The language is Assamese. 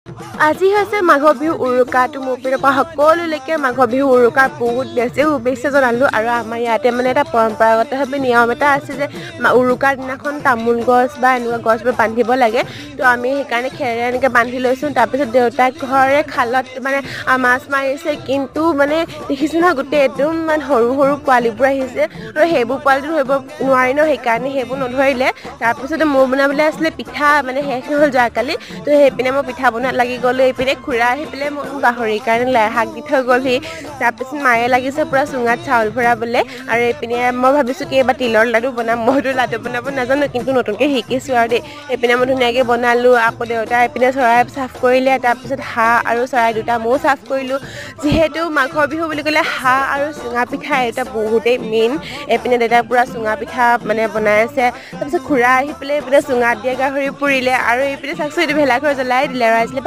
আজি হৈছে মাঘৰ বিহু উৰুকাটো মোৰ পিনৰ পৰা সকলোলৈকে মাঘৰ বিহু উৰুকাৰ বহুত বেছি শুভেচ্ছা জনালোঁ আৰু আমাৰ ইয়াতে মানে এটা পৰম্পৰাগতভাৱে নিয়ম এটা আছে যে উৰুকাৰ দিনাখন তামোল গছ বা এনেকুৱা গছবোৰ বান্ধিব লাগে তো আমি সেইকাৰণে খেৰেৰে এনেকৈ বান্ধি লৈছোঁ তাৰপিছত দেউতাক ঘৰৰে খালত মানে মাছ মাৰিছে কিন্তু মানে দেখিছোঁ নহয় গোটেই একদম মানে সৰু সৰু পোৱালিবোৰ আহিছে আৰু সেইবোৰ পোৱালিটো ধৰিব নোৱাৰি ন সেইকাৰণে সেইবোৰ নধৰিলে তাৰপিছতে মোৰ বনাবলৈ আছিলে পিঠা মানে শেষ নহ'ল যোৱাকালি তো সেইপিনে মই পিঠা বনোৱাত লাগি গ'লোঁ এইপিনে খুৰা আহি পেলাই মই গাহৰিৰ কাৰণে লাই শাক দি থৈ গ'লহি তাৰপিছত মায়ে লাগিছে পূৰা চুঙাত চাউল ভৰাবলৈ আৰু এইপিনে মই ভাবিছোঁ কি এইবাৰ তিলৰ লাডু বনাম মইতো লাডু বনাব নাজানো কিন্তু নতুনকৈ শিকিছোঁ আৰু দেই এইপিনে মই ধুনীয়াকৈ বনালোঁ আকৌ দেউতাই এইপিনে চৰাই চাফ কৰিলে তাৰপিছত হাঁহ আৰু চৰাই দুটা ময়ো চাফ কৰিলোঁ যিহেতু মাঘৰ বিহু বুলি ক'লে হাঁহ আৰু চুঙা পিঠা এটা বহুতেই মেইন এইপিনে দেউতাই পূৰা চুঙা পিঠা মানে বনাই আছে তাৰপিছত খুৰা আহি পেলাই এইপিনে চুঙাত দিয়া গাহৰি পুৰিলে আৰু এইপিনে চাকচোন এইটো ভেলাঘৰ জ্বলাই দিলে আৰু ৰাইজলে